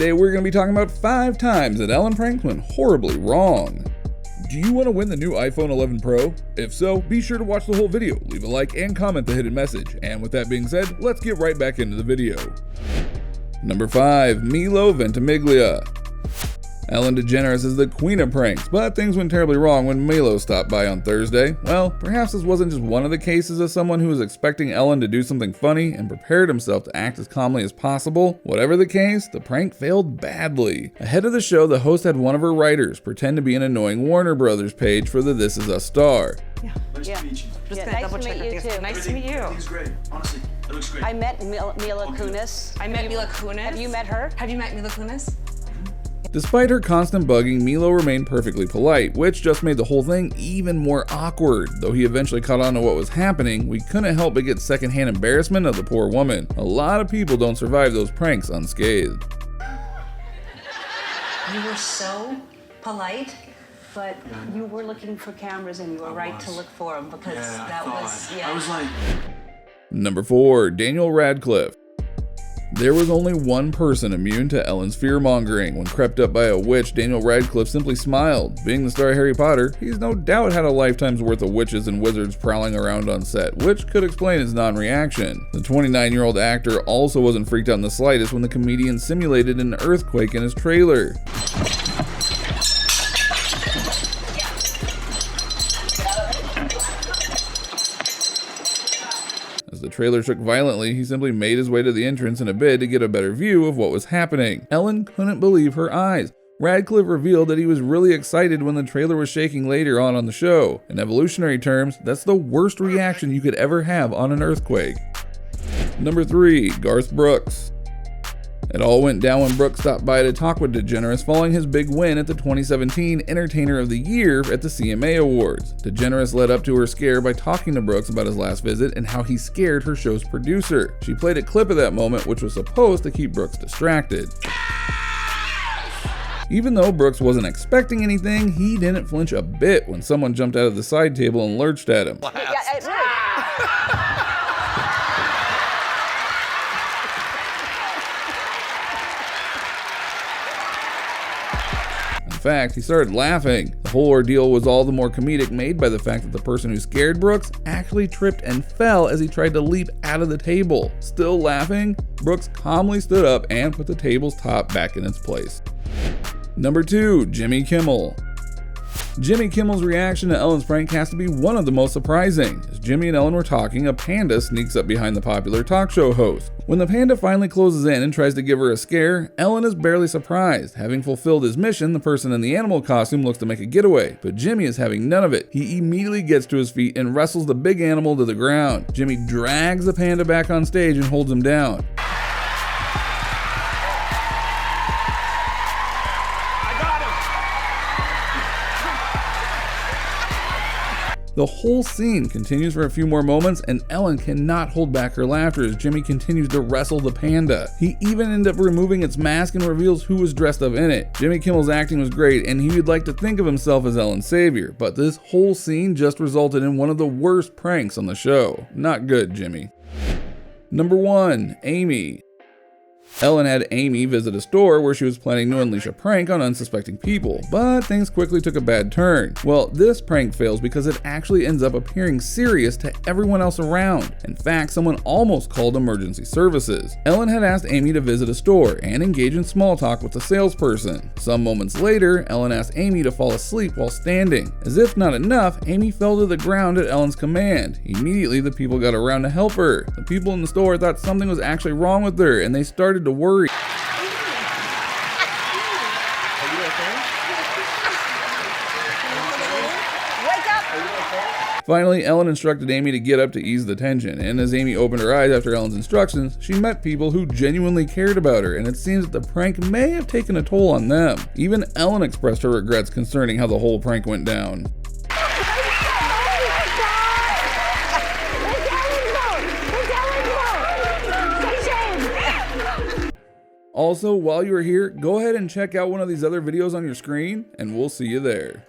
Today we're going to be talking about 5 times that Ellen pranks went horribly wrong. Do you want to win the new iPhone 11 Pro? If so, be sure to watch the whole video, leave a like, and comment the hidden message. And with that being said, let's get right back into the video. Number 5. Milo Ventimiglia. Ellen DeGeneres is the queen of pranks, but things went terribly wrong when Milo stopped by on Thursday. Well, perhaps this wasn't just one of the cases of someone who was expecting Ellen to do something funny and prepared himself to act as calmly as possible. Whatever the case, the prank failed badly. Ahead of the show, the host had one of her writers pretend to be an annoying Warner Brothers page for the This Is Us star. Nice to meet you. Just gonna double check that thing. Nice to meet you. Everything's great. Honestly, it looks great. I met Mila Kunis. I met Mila Kunis. Have you met her? Have you met Mila Kunis? Despite her constant bugging, Milo remained perfectly polite, which just made the whole thing even more awkward. Though he eventually caught on to what was happening, we couldn't help but get secondhand embarrassment of the poor woman. A lot of people don't survive those pranks unscathed. You were so polite, but you were looking for cameras and you were right to look for them because I was like... Number 4. Daniel Radcliffe. There was only one person immune to Ellen's fear-mongering. When crept up by a witch, Daniel Radcliffe simply smiled. Being the star of Harry Potter, he's no doubt had a lifetime's worth of witches and wizards prowling around on set, which could explain his non-reaction. The 29-year-old actor also wasn't freaked out in the slightest when the comedian simulated an earthquake in his trailer. As the trailer shook violently, he simply made his way to the entrance in a bid to get a better view of what was happening. Ellen couldn't believe her eyes. Radcliffe revealed that he was really excited when the trailer was shaking later on the show. In evolutionary terms, that's the worst reaction you could ever have on an earthquake. Number 3. Garth Brooks. It all went down when Brooks stopped by to talk with DeGeneres following his big win at the 2017 Entertainer of the Year at the CMA Awards. DeGeneres led up to her scare by talking to Brooks about his last visit and how he scared her show's producer. She played a clip of that moment, which was supposed to keep Brooks distracted. Even though Brooks wasn't expecting anything, he didn't flinch a bit when someone jumped out of the side table and lurched at him. In fact, he started laughing. The whole ordeal was all the more comedic made by the fact that the person who scared Brooks actually tripped and fell as he tried to leap out of the table. Still laughing, Brooks calmly stood up and put the table's top back in its place. Number 2. Jimmy Kimmel. Jimmy Kimmel's reaction to Ellen's prank has to be one of the most surprising. As Jimmy and Ellen were talking, a panda sneaks up behind the popular talk show host. When the panda finally closes in and tries to give her a scare, Ellen is barely surprised. Having fulfilled his mission, the person in the animal costume looks to make a getaway, but Jimmy is having none of it. He immediately gets to his feet and wrestles the big animal to the ground. Jimmy drags the panda back on stage and holds him down. The whole scene continues for a few more moments, and Ellen cannot hold back her laughter as Jimmy continues to wrestle the panda. He even ends up removing its mask and reveals who was dressed up in it. Jimmy Kimmel's acting was great, and he would like to think of himself as Ellen's savior, but this whole scene just resulted in one of the worst pranks on the show. Not good, Jimmy. Number 1. Amy. Ellen had Amy visit a store where she was planning to unleash a prank on unsuspecting people, but things quickly took a bad turn. Well, this prank fails because it actually ends up appearing serious to everyone else around. In fact, someone almost called emergency services. Ellen had asked Amy to visit a store and engage in small talk with the salesperson. Some moments later, Ellen asked Amy to fall asleep while standing. As if not enough, Amy fell to the ground at Ellen's command. Immediately, the people got around to help her. The people in the store thought something was actually wrong with her, and they started to worry. Finally, Ellen instructed Amy to get up to ease the tension, and as Amy opened her eyes after Ellen's instructions, she met people who genuinely cared about her, and it seems that the prank may have taken a toll on them. Even Ellen expressed her regrets concerning how the whole prank went down. Also, while you are here, go ahead and check out one of these other videos on your screen, and we'll see you there.